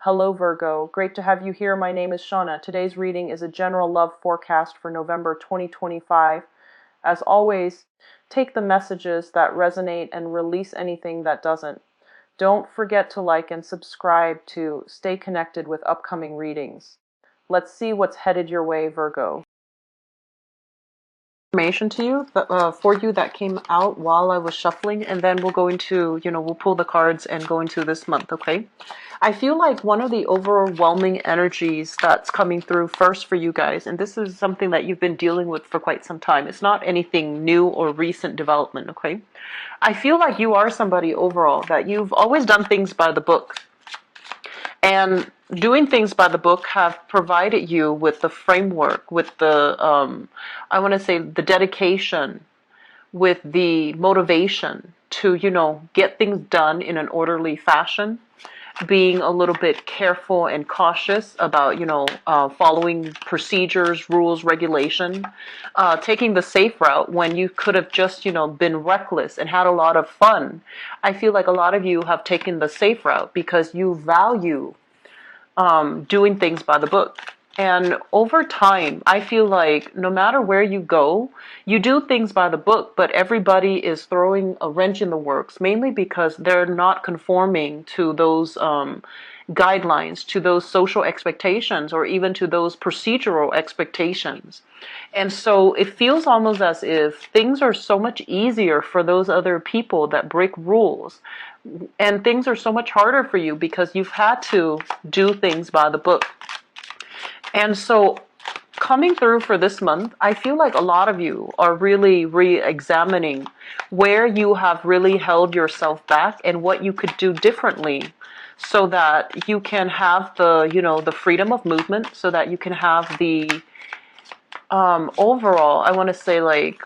Hello Virgo, great to have you here. My name is Shauna. Today's reading is a general love forecast for November 2025. As always, take the messages that resonate and release anything that doesn't. Don't forget to like and subscribe to stay connected with upcoming readings. Let's see what's headed your way, Virgo. Information to you for you that came out while I was shuffling, and then we'll go into, we'll pull the cards and go into this month, okay? I feel like one of the overwhelming energies that's coming through first for you guys, and this is something that you've been dealing with for quite some time. It's not anything new or recent development, okay? I feel like you are somebody overall that you've always done things by the book. And doing things by the book have provided you with the framework, with the, I want to say, the dedication, with the motivation to, get things done in an orderly fashion, being a little bit careful and cautious about, following procedures, rules, regulation, taking the safe route when you could have just, been reckless and had a lot of fun. I feel like a lot of you have taken the safe route because you value doing things by the book. And over time, I feel like no matter where you go, you do things by the book, but everybody is throwing a wrench in the works, mainly because they're not conforming to those guidelines, to those social expectations, or even to those procedural expectations. And so it feels almost as if things are so much easier for those other people that break rules. And things are so much harder for you because you've had to do things by the book. And so coming through for this month, I feel like a lot of you are really re-examining where you have really held yourself back and what you could do differently so that you can have the, the freedom of movement, so that you can have the overall, I want to say, like,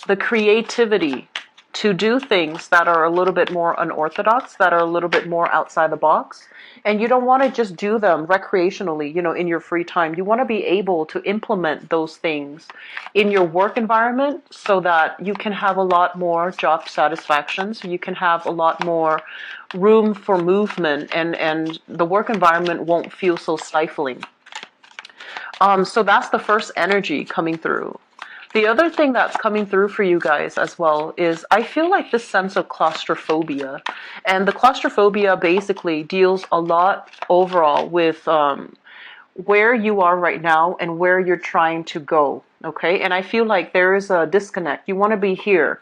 the creativity to do things that are a little bit more unorthodox, that are a little bit more outside the box. And you don't want to just do them recreationally, in your free time. You want to be able to implement those things in your work environment so that you can have a lot more job satisfaction, so you can have a lot more room for movement, and the work environment won't feel so stifling. So that's the first energy coming through. The other thing that's coming through for you guys as well is I feel like this sense of claustrophobia. And the claustrophobia basically deals a lot overall with where you are right now and where you're trying to go, okay? And I feel like there is a disconnect. You want to be here.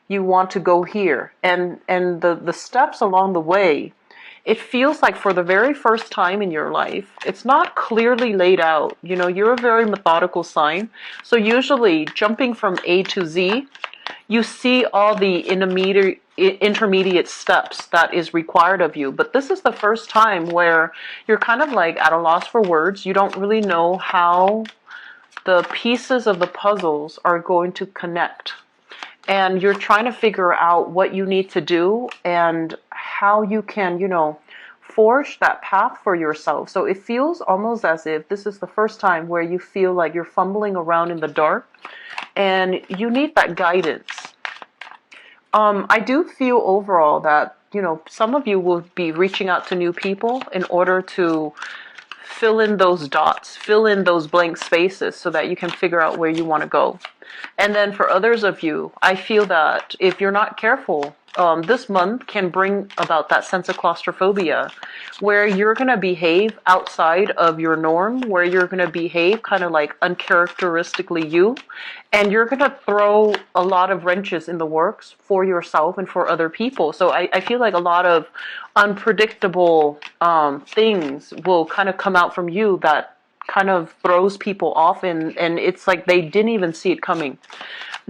You want to go here. And the steps along the way, it feels like for the very first time in your life, it's not clearly laid out. You're a very methodical sign. So usually jumping from A to Z, you see all the intermediate steps that is required of you. But this is the first time where you're kind of like at a loss for words. You don't really know how the pieces of the puzzles are going to connect. And you're trying to figure out what you need to do and how you can, forge that path for yourself. So it feels almost as if this is the first time where you feel like you're fumbling around in the dark and you need that guidance. I do feel overall that, some of you will be reaching out to new people in order to fill in those dots, fill in those blank spaces so that you can figure out where you want to go. And then for others of you, I feel that if you're not careful, this month can bring about that sense of claustrophobia where you're going to behave outside of your norm, where you're going to behave kind of like uncharacteristically you, and you're going to throw a lot of wrenches in the works for yourself and for other people. So I feel like a lot of unpredictable things will kind of come out from you that kind of throws people off, and it's like they didn't even see it coming.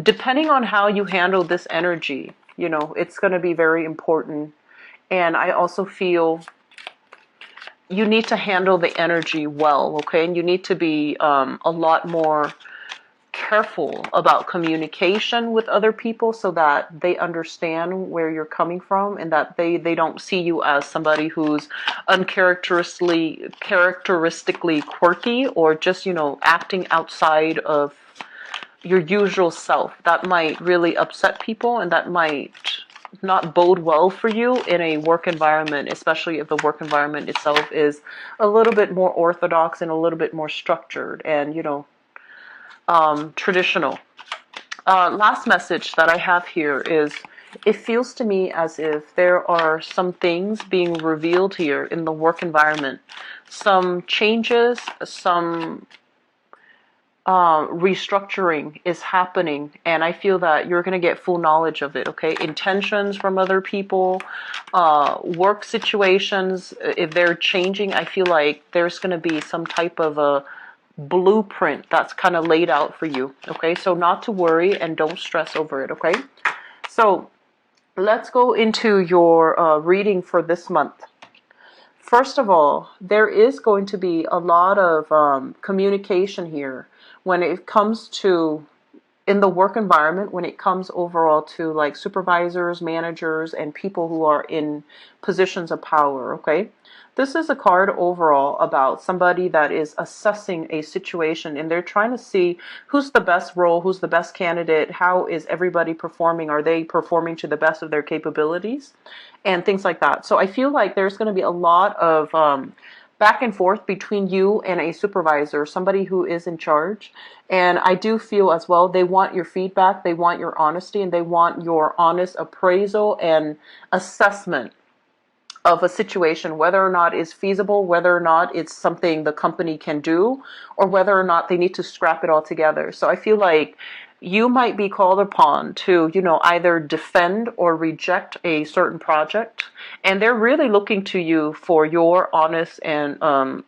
Depending on how you handle this energy, it's going to be very important. And I also feel you need to handle the energy well, okay? And you need to be a lot more careful about communication with other people so that they understand where you're coming from and that they don't see you as somebody who's characteristically quirky or just, acting outside of your usual self. That might really upset people, and that might not bode well for you in a work environment, especially if the work environment itself is a little bit more orthodox and a little bit more structured and, traditional. Last message that I have here is, it feels to me as if there are some things being revealed here in the work environment. Some changes, some restructuring is happening, and I feel that you're going to get full knowledge of it, okay? Intentions from other people, work situations, if they're changing, I feel like there's going to be some type of a blueprint that's kind of laid out for you, okay? So not to worry and don't stress over it, okay? So let's go into your reading for this month. First of all, there is going to be a lot of communication here when it comes to, in the work environment, when it comes overall to like supervisors, managers, and people who are in positions of power, okay? This is a card overall about somebody that is assessing a situation, and they're trying to see who's the best role, who's the best candidate, how is everybody performing, are they performing to the best of their capabilities, and things like that. So I feel like there's going to be a lot of back and forth between you and a supervisor, somebody who is in charge. And I do feel as well, they want your feedback, they want your honesty, and they want your honest appraisal and assessment of a situation, whether or not it's feasible, whether or not it's something the company can do, or whether or not they need to scrap it all together. So I feel like you might be called upon to, either defend or reject a certain project. And they're really looking to you for your honest and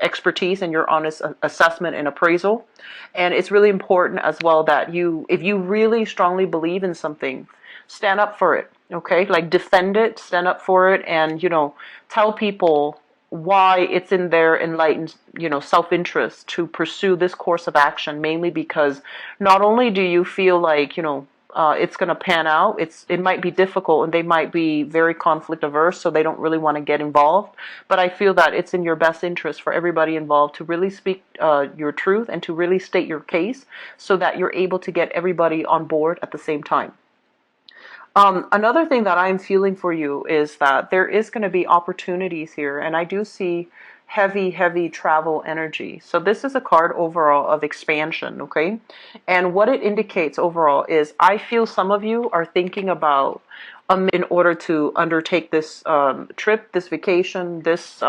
expertise and your honest assessment and appraisal. And it's really important as well that if you really strongly believe in something, stand up for it, okay? Like defend it, stand up for it, and, tell people why it's in their enlightened, self-interest to pursue this course of action, mainly because not only do you feel like, it's going to pan out, it might be difficult and they might be very conflict averse, so they don't really want to get involved. But I feel that it's in your best interest for everybody involved to really speak your truth and to really state your case so that you're able to get everybody on board at the same time. Another thing that I'm feeling for you is that there is going to be opportunities here, and I do see heavy travel energy. So this is a card overall of expansion, okay? And what it indicates overall is I feel some of you are thinking about in order to undertake this trip, this vacation, this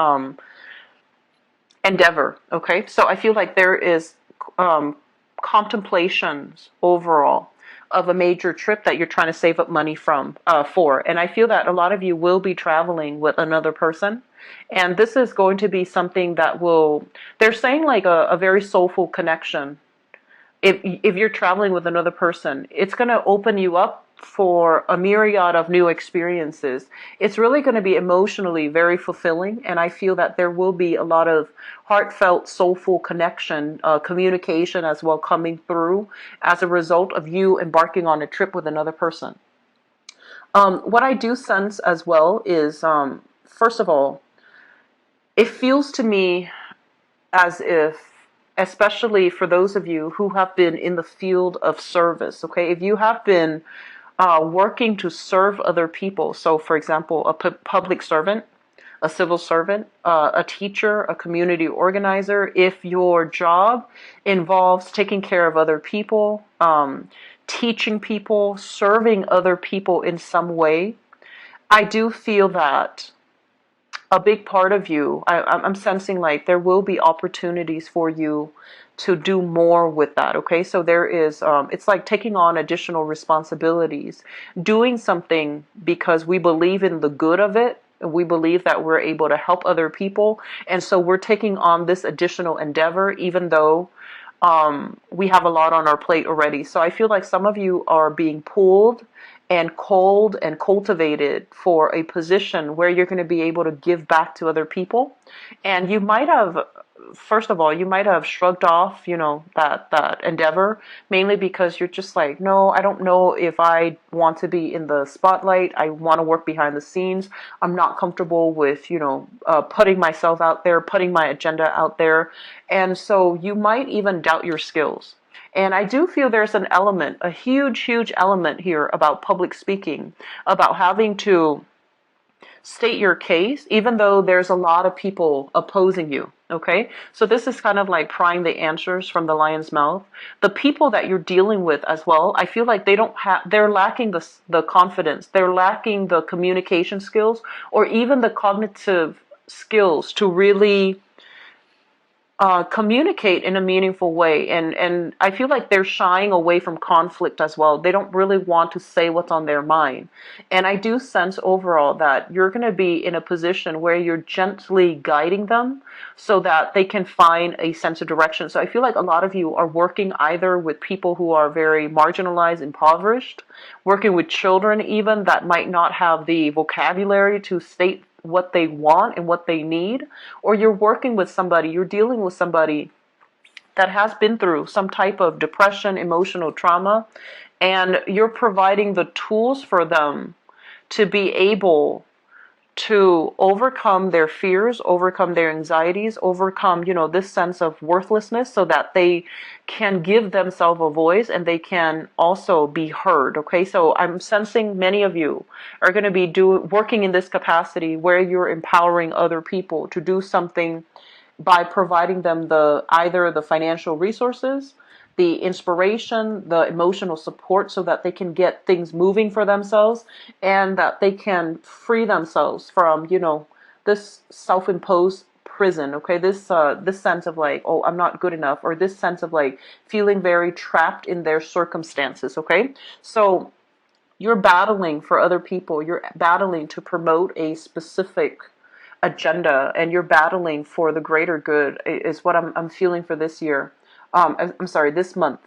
endeavor, okay? So I feel like there is contemplations overall of a major trip that you're trying to save up money for. And I feel that a lot of you will be traveling with another person. And this is going to be something that they're saying like a very soulful connection. If you're traveling with another person, it's going to open you up for a myriad of new experiences. It's really going to be emotionally very fulfilling, and I feel that there will be a lot of heartfelt, soulful connection, communication as well coming through as a result of you embarking on a trip with another person. What I do sense as well is, first of all, it feels to me as if, especially for those of you who have been in the field of service, okay, if you have been working to serve other people. So, for example, a public servant, a civil servant, a teacher, a community organizer. If your job involves taking care of other people, teaching people, serving other people in some way, I do feel that a big part of you, I'm sensing like there will be opportunities for you to do more with that, okay? So there is, it's like taking on additional responsibilities, doing something because we believe in the good of it. We believe that we're able to help other people. And so we're taking on this additional endeavor, even though we have a lot on our plate already. So I feel like some of you are being pulled and culled and cultivated for a position where you're going to be able to give back to other people. And you might have, first of all, you might have shrugged off, that endeavor, mainly because you're just like, no, I don't know if I want to be in the spotlight. I want to work behind the scenes. I'm not comfortable with, putting myself out there, putting my agenda out there. And so you might even doubt your skills. And I do feel there's an element, a huge, huge element here about public speaking, about having to state your case, even though there's a lot of people opposing you. Okay, so this is kind of like prying the answers from the lion's mouth. The people that you're dealing with as well, I feel like they don't have, they're lacking the confidence, they're lacking the communication skills, or even the cognitive skills to really communicate in a meaningful way. And I feel like they're shying away from conflict as well. They don't really want to say what's on their mind. And I do sense overall that you're going to be in a position where you're gently guiding them so that they can find a sense of direction. So I feel like a lot of you are working either with people who are very marginalized, impoverished, working with children even that might not have the vocabulary to state what they want and what they need, or you're working with somebody, you're dealing with somebody that has been through some type of depression, emotional trauma, and you're providing the tools for them to be able to overcome their fears, overcome their anxieties, overcome, this sense of worthlessness so that they can give themselves a voice and they can also be heard. Okay, so I'm sensing many of you are going to be working in this capacity where you're empowering other people to do something by providing them either the financial resources, the inspiration, the emotional support so that they can get things moving for themselves and that they can free themselves from, this self-imposed prison. Okay, this sense of like, oh, I'm not good enough, or this sense of like feeling very trapped in their circumstances. Okay, so you're battling for other people, you're battling to promote a specific agenda, and you're battling for the greater good is what I'm feeling for this year. I'm sorry, this month.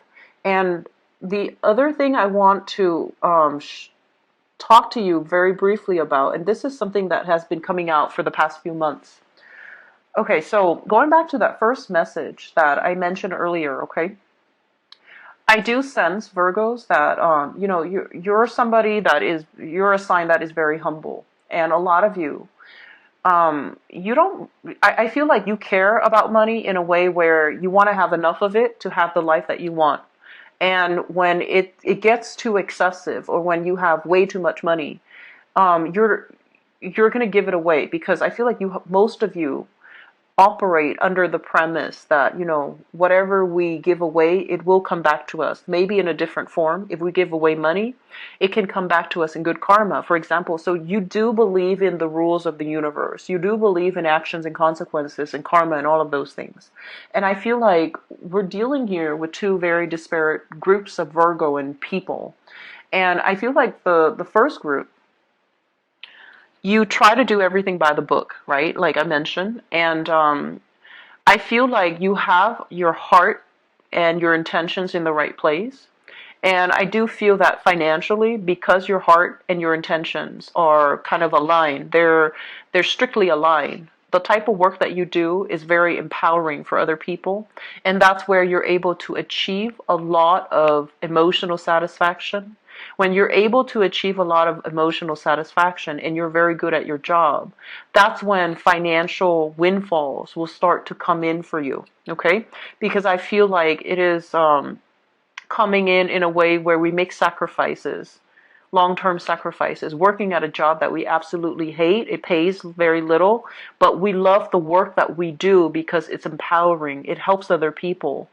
And the other thing I want to talk to you very briefly about, and this is something that has been coming out for the past few months. Okay, so going back to that first message that I mentioned earlier, okay, I do sense, Virgos, that you're somebody you're a sign that is very humble, and a lot of you, you don't, I feel like you care about money in a way where you want to have enough of it to have the life that you want. And when it gets too excessive, or when you have way too much money, you're going to give it away, because I feel like most of you operate under the premise that, whatever we give away, it will come back to us, maybe in a different form. If we give away money, it can come back to us in good karma, for example. So you do believe in the rules of the universe. You do believe in actions and consequences and karma and all of those things. And I feel like we're dealing here with two very disparate groups of Virgo and people. And I feel like the first group, you try to do everything by the book, right? Like I mentioned. And I feel like you have your heart and your intentions in the right place. And I do feel that financially, because your heart and your intentions are kind of aligned, they're strictly aligned. The type of work that you do is very empowering for other people. And that's where you're able to achieve a lot of emotional satisfaction. When you're able to achieve a lot of emotional satisfaction and you're very good at your job, that's when financial windfalls will start to come in for you, okay? Because I feel like it is coming in a way where we make sacrifices, long-term sacrifices, working at a job that we absolutely hate. It pays very little, but we love the work that we do because it's empowering. It helps other people.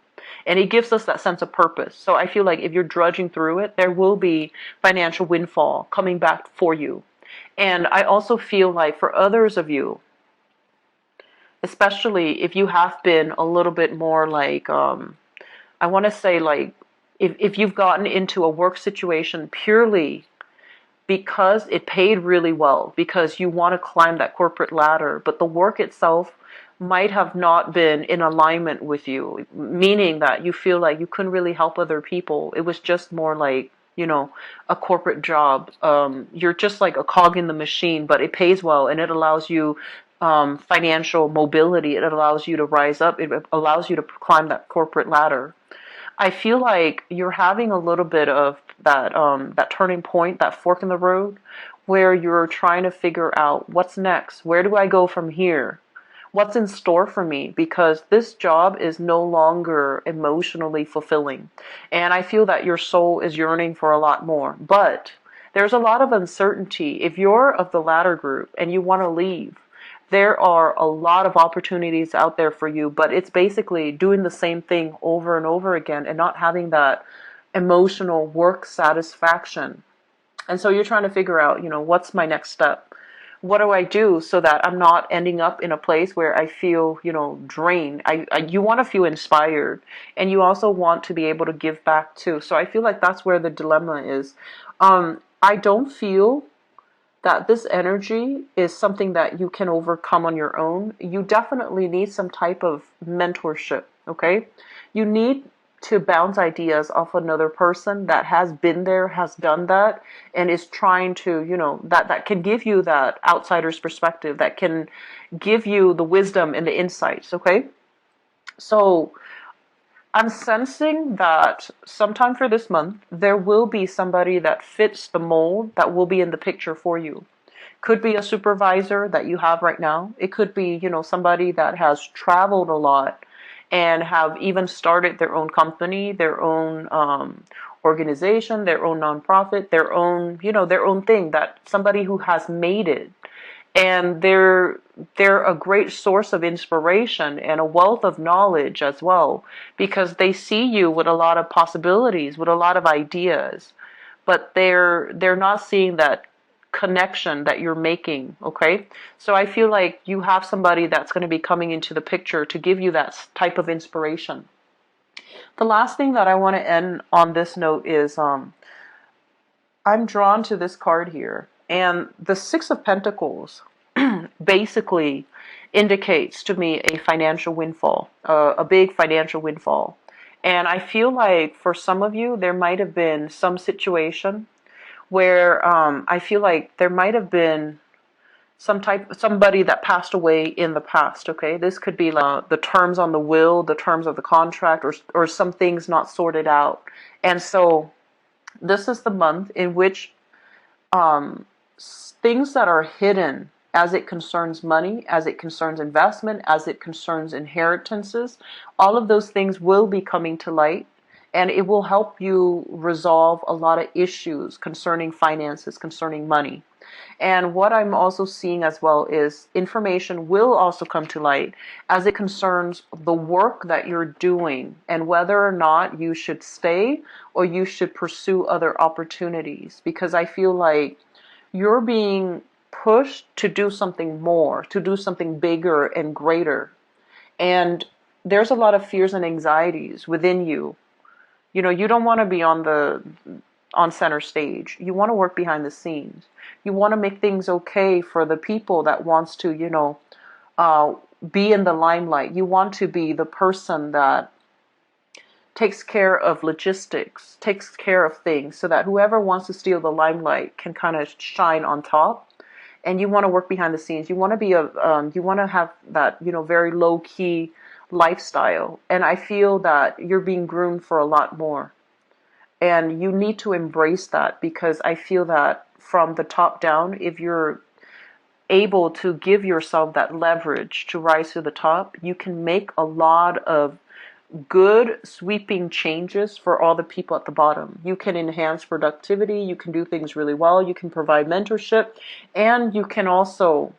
And it gives us that sense of purpose. So I feel like if you're drudging through it, there will be financial windfall coming back for you. And I also feel like for others of you, especially if you have been a little bit more like, I want to say like, if you've gotten into a work situation purely because it paid really well, because you want to climb that corporate ladder, but the work itself might have not been in alignment with you, meaning that you feel like you couldn't really help other people. It was just more like, a corporate job. You're just like a cog in the machine, but it pays well and it allows you financial mobility. It allows you to rise up. It allows you to climb that corporate ladder. I feel like you're having a little bit of that turning point, that fork in the road, where you're trying to figure out what's next. Where do I go from here? what's in store for me, because this job is no longer emotionally fulfilling. And I feel that your soul is yearning for a lot more. But there's a lot of uncertainty. If you're of the latter group and you want to leave, there are a lot of opportunities out there for you, but it's basically doing the same thing over and over again and not having that emotional work satisfaction. And so you're trying to figure out, what's my next step? What do I do so that I'm not ending up in a place where I feel, drained? You want to feel inspired, and you also want to be able to give back too. So I feel like that's where the dilemma is. I don't feel that this energy is something that you can overcome on your own. You definitely need some type of mentorship, okay? You need to bounce ideas off another person that has been there, has done that, and is trying to, that can give you that outsider's perspective, that can give you the wisdom and the insights, okay? So I'm sensing that sometime for this month, there will be somebody that fits the mold that will be in the picture for you. Could be a supervisor that you have right now. It could be, somebody that has traveled a lot and have even started their own company, their own organization, their own nonprofit, their own thing, that somebody who has made it. And they're a great source of inspiration and a wealth of knowledge as well, because they see you with a lot of possibilities, with a lot of ideas, but they're not seeing that connection that you're making, okay? So I feel like you have somebody that's going to be coming into the picture to give you that type of inspiration. The last thing that I want to end on this note is I'm drawn to this card here, and the Six of Pentacles basically indicates to me a financial windfall, a big financial windfall. And I feel like for some of you, there might have been some situation where I feel like there might have been somebody that passed away in the past. Okay, this could be like the terms on the will, the terms of the contract, or some things not sorted out. And so this is the month in which things that are hidden, as it concerns money, as it concerns investment, as it concerns inheritances, all of those things will be coming to light, and it will help you resolve a lot of issues concerning finances, concerning money. And what I'm also seeing as well is information will also come to light as it concerns the work that you're doing and whether or not you should stay or you should pursue other opportunities. Because I feel like you're being pushed to do something more, to do something bigger and greater. And there's a lot of fears and anxieties within you. You don't want to be on center stage. You want to work behind the scenes. You want to make things okay for the people that wants to, be in the limelight. You want to be the person that takes care of logistics, takes care of things, so that whoever wants to steal the limelight can kind of shine on top. And you want to work behind the scenes. You want to be you want to have that, very low key lifestyle. And I feel that you're being groomed for a lot more. And you need to embrace that, because I feel that from the top down, if you're able to give yourself that leverage to rise to the top, you can make a lot of good sweeping changes for all the people at the bottom. You can enhance productivity, you can do things really well, you can provide mentorship, and you can also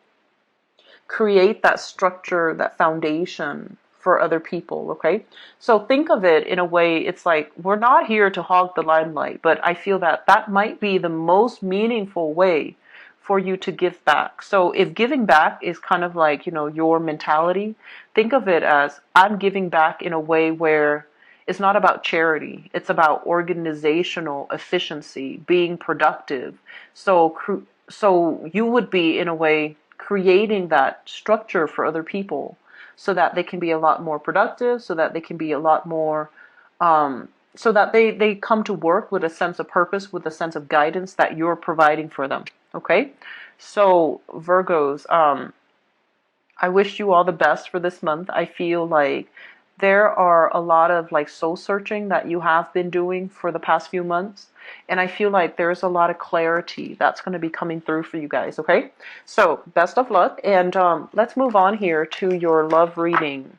create that structure, that foundation for other people, okay? So think of it in a way, it's like, we're not here to hog the limelight, but I feel that that might be the most meaningful way for you to give back. So if giving back is kind of like, your mentality, think of it as, I'm giving back in a way where it's not about charity. It's about organizational efficiency, being productive. So you would be, in a way, creating that structure for other people so that they can be a lot more productive, so that they can be a lot more, so that they come to work with a sense of purpose, with a sense of guidance that you're providing for them. Okay? So Virgos, I wish you all the best for this month. I feel like there are a lot of like soul searching that you have been doing for the past few months. And I feel like there's a lot of clarity that's going to be coming through for you guys, okay? So, best of luck. And let's move on here to your love reading.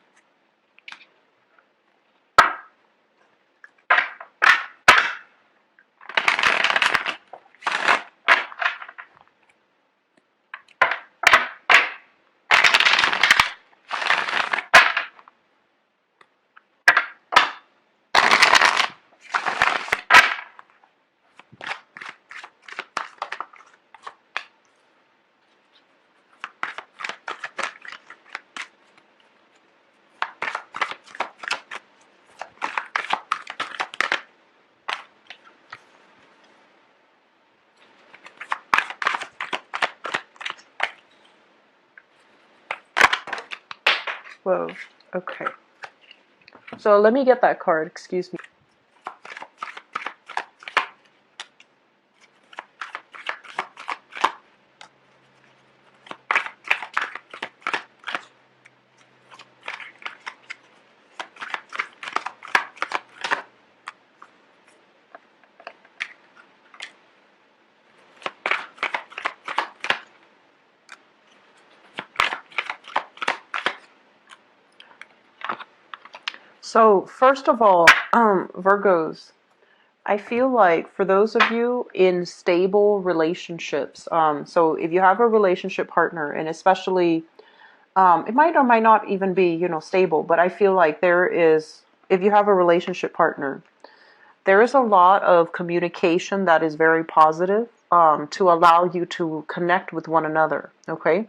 Whoa, okay. So let me get that card, excuse me. So first of all, Virgos, I feel like for those of you in stable relationships, so if you have a relationship partner, and especially, it might or might not even be, stable, but I feel like if you have a relationship partner, there is a lot of communication that is very positive, to allow you to connect with one another, okay?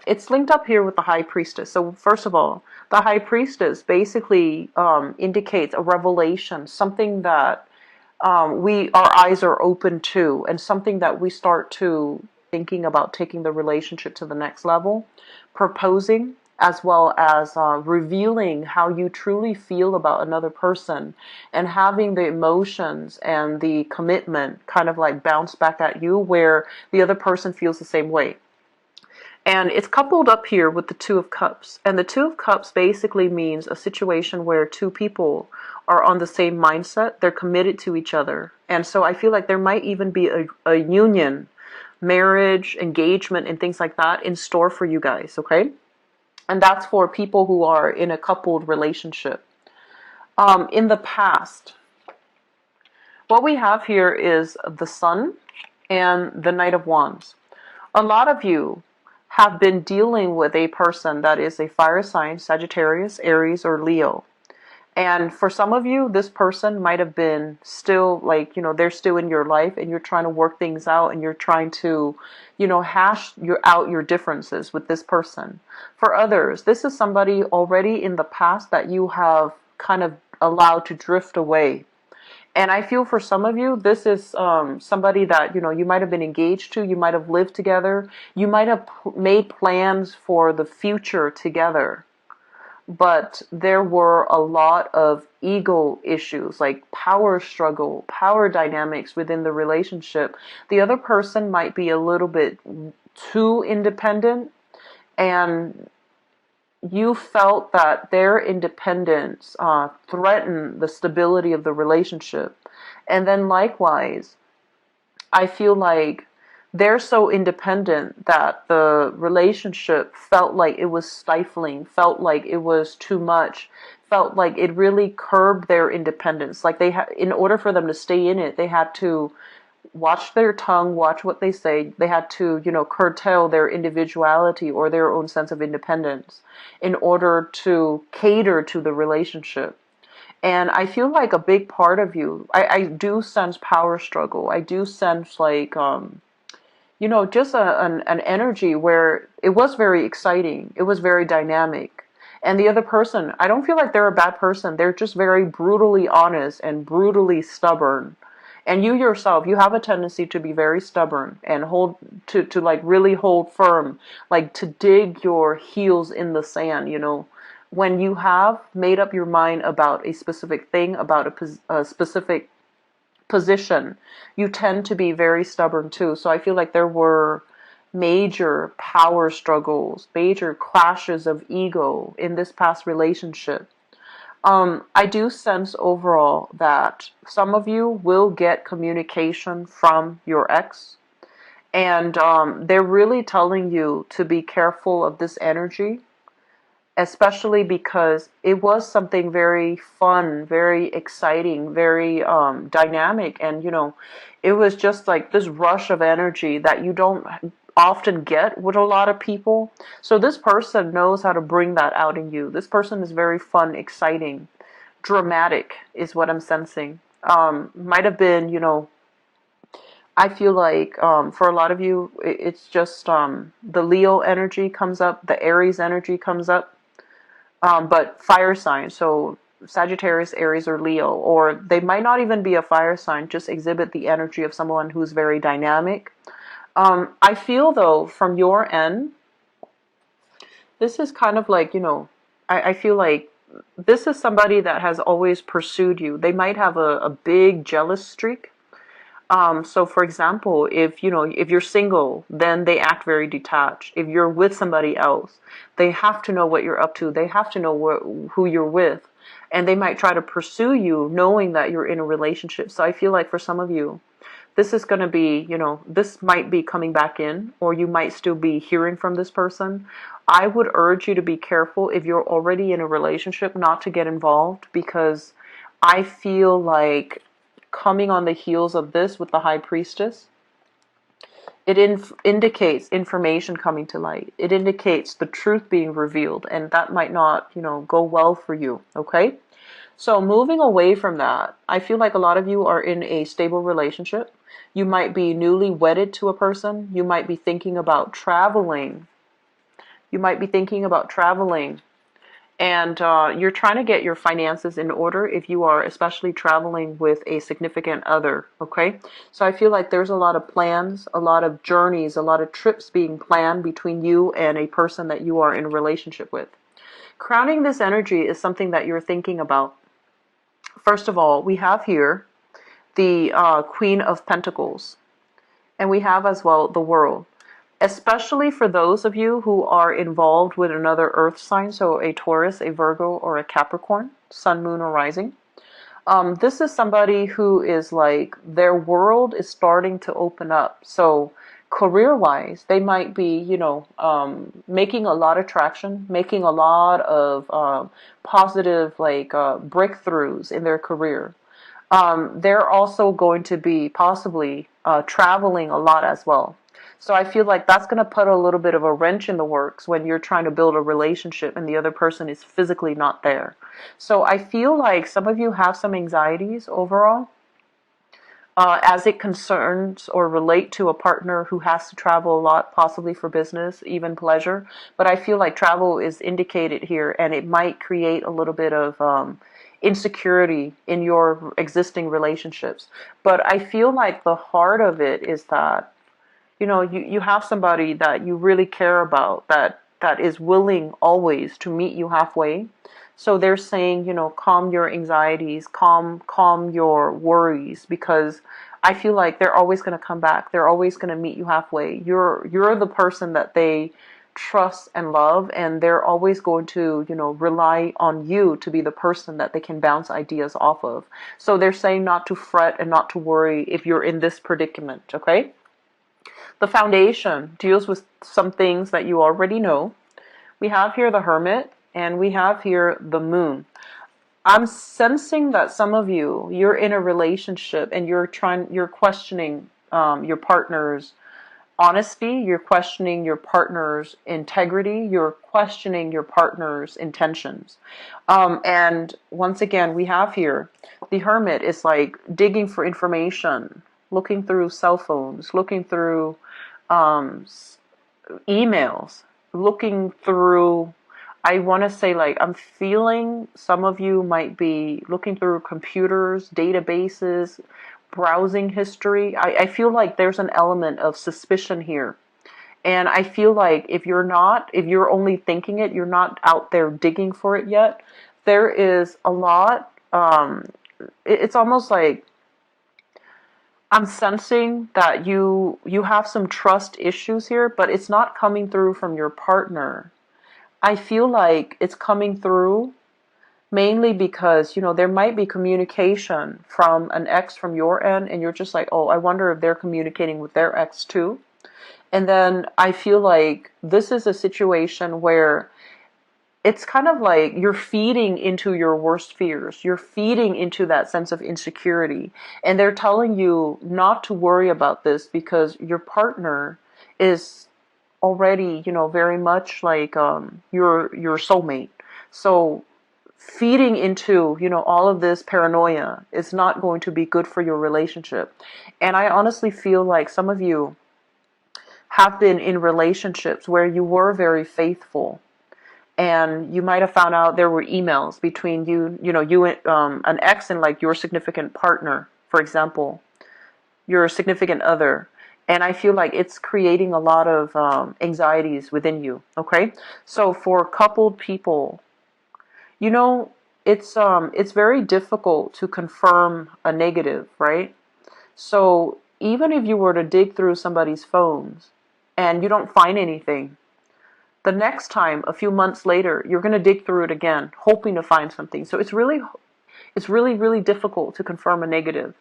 It's linked up here with the High Priestess. So first of all, the High Priestess basically indicates a revelation, something that our eyes are open to, and something that we start to thinking about taking the relationship to the next level, proposing, as well as revealing how you truly feel about another person, and having the emotions and the commitment kind of like bounce back at you where the other person feels the same way. And it's coupled up here with the Two of Cups. And the Two of Cups basically means a situation where two people are on the same mindset. They're committed to each other. And so I feel like there might even be a union, marriage, engagement, and things like that in store for you guys, okay? And that's for people who are in a coupled relationship. In the past, what we have here is the Sun and the Knight of Wands. A lot of you have been dealing with a person that is a fire sign, Sagittarius, Aries, or Leo. And for some of you, this person might have been still like, they're still in your life, and you're trying to work things out, and you're trying to, hash out your differences with this person. For others, this is somebody already in the past that you have kind of allowed to drift away. And I feel for some of you, this is somebody that, you might have been engaged to, you might have lived together, you might have made plans for the future together. But there were a lot of ego issues, like power struggle, power dynamics within the relationship. The other person might be a little bit too independent, and you felt that their independence threatened the stability of the relationship. And then likewise, I feel like they're so independent that the relationship felt like it was stifling, felt like it was too much, felt like it really curbed their independence. Like in order for them to stay in it, they had to watch their tongue, watch what they say. They had to, curtail their individuality or their own sense of independence in order to cater to the relationship. And I feel like a big part of you, I do sense power struggle. I do sense like, just an energy where it was very exciting. It was very dynamic. And the other person, I don't feel like they're a bad person. They're just very brutally honest and brutally stubborn. And you yourself, you have a tendency to be very stubborn and to like really hold firm, like to dig your heels in the sand, When you have made up your mind about a specific thing, about a specific position, you tend to be very stubborn too. So I feel like there were major power struggles, major clashes of ego in this past relationship. I do sense overall that some of you will get communication from your ex, and they're really telling you to be careful of this energy, especially because it was something very fun, very exciting, very dynamic, and it was just like this rush of energy that you don't often get with a lot of people. So this person knows how to bring that out in you. This person is very fun, exciting, dramatic, is what I'm sensing. Might have been, I feel like for a lot of you, it's just the Leo energy comes up, the Aries energy comes up, but fire sign, so Sagittarius, Aries, or Leo, or they might not even be a fire sign, just exhibit the energy of someone who's very dynamic. I feel though, from your end, this is kind of like, I feel like this is somebody that has always pursued you. They might have a big jealous streak. So for example, if you're single, then they act very detached. If you're with somebody else, they have to know what you're up to. They have to know who you're with. And they might try to pursue you knowing that you're in a relationship. So I feel like for some of you, this is going to be, this might be coming back in, or you might still be hearing from this person. I would urge you to be careful if you're already in a relationship not to get involved, because I feel like coming on the heels of this with the High Priestess, it indicates information coming to light. It indicates the truth being revealed, and that might not, go well for you, okay? So moving away from that, I feel like a lot of you are in a stable relationship. You might be newly wedded to a person. You might be thinking about traveling. You might be thinking about traveling. And you're trying to get your finances in order if you are especially traveling with a significant other, okay? So I feel like there's a lot of plans, a lot of journeys, a lot of trips being planned between you and a person that you are in a relationship with. Crowning this energy is something that you're thinking about. First of all, we have here the Queen of Pentacles, and we have as well the World. Especially for those of you who are involved with another earth sign, so a Taurus, a Virgo, or a Capricorn, sun, moon, or rising. This is somebody who is like, their world is starting to open up. So career-wise, they might be, making a lot of traction, making a lot of positive breakthroughs in their career. They're also going to be possibly traveling a lot as well. So I feel like that's going to put a little bit of a wrench in the works when you're trying to build a relationship and the other person is physically not there. So I feel like some of you have some anxieties overall as it concerns or relate to a partner who has to travel a lot, possibly for business, even pleasure. But I feel like travel is indicated here, and it might create a little bit of insecurity in your existing relationships. But I feel like the heart of it is that you have somebody that you really care about, that is willing always to meet you halfway. So they're saying, calm your anxieties, calm your worries, because I feel like they're always going to come back. They're always going to meet you halfway. You're the person that they trust and love, and they're always going to, rely on you to be the person that they can bounce ideas off of. So they're saying not to fret and not to worry if you're in this predicament, okay? The Foundation deals with some things that you already know. We have here the Hermit, and we have here the Moon. I'm sensing that some of you, you're in a relationship and you're questioning your partner's honesty, you're questioning your partner's integrity, you're questioning your partner's intentions. And once again, we have here, the Hermit is like digging for information, looking through cell phones, looking through emails, looking through, I want to say, like, I'm feeling some of you might be looking through computers, databases, browsing history. I feel like there's an element of suspicion here. And I feel like if you're only thinking it, you're not out there digging for it yet, there is a lot, it's almost like I'm sensing that you have some trust issues here, but it's not coming through from your partner. I feel like it's coming through mainly because, there might be communication from an ex from your end, and you're just like, oh, I wonder if they're communicating with their ex too. And then I feel like this is a situation where it's kind of like you're feeding into your worst fears. You're feeding into that sense of insecurity. And they're telling you not to worry about this because your partner is already, very much like your soulmate. So feeding into, all of this paranoia is not going to be good for your relationship. And I honestly feel like some of you have been in relationships where you were very faithful, and you might have found out there were emails between you an ex and like your significant partner, for example, your significant other. And I feel like it's creating a lot of anxieties within you. Okay, so for coupled people, you know, it's very difficult to confirm a negative, right? So even if you were to dig through somebody's phones and you don't find anything, the next time, a few months later, you're going to dig through it again, hoping to find something. So it's really, really difficult to confirm a negative.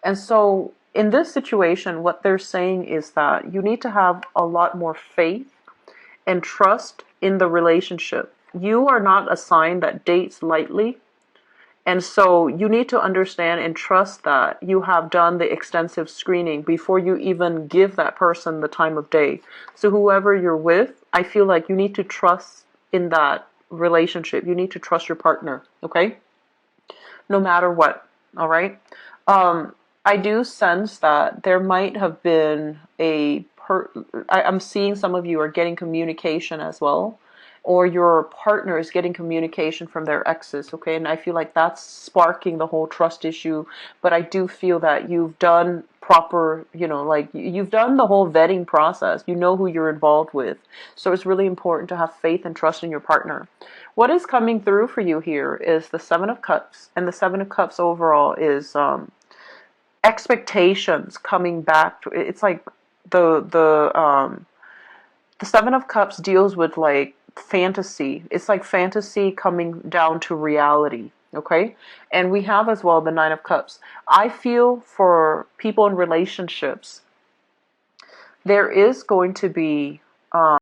And so in this situation, what they're saying is that you need to have a lot more faith and trust in the relationship. You are not a sign that dates lightly. And so you need to understand and trust that you have done the extensive screening before you even give that person the time of day. So whoever you're with, I feel like you need to trust in that relationship. You need to trust your partner, okay? No matter what, all right? I do sense that there might have been I'm seeing some of you are getting communication as well, or your partner is getting communication from their exes, okay? And I feel like that's sparking the whole trust issue. But I do feel that you've done proper, like you've done the whole vetting process. You know who you're involved with. So it's really important to have faith and trust in your partner. What is coming through for you here is the Seven of Cups, and the Seven of Cups overall is expectations coming back. It's like the Seven of Cups deals with like fantasy. It's like fantasy coming down to reality. Okay? And we have as well the Nine of Cups. I feel for people in relationships, there is going to be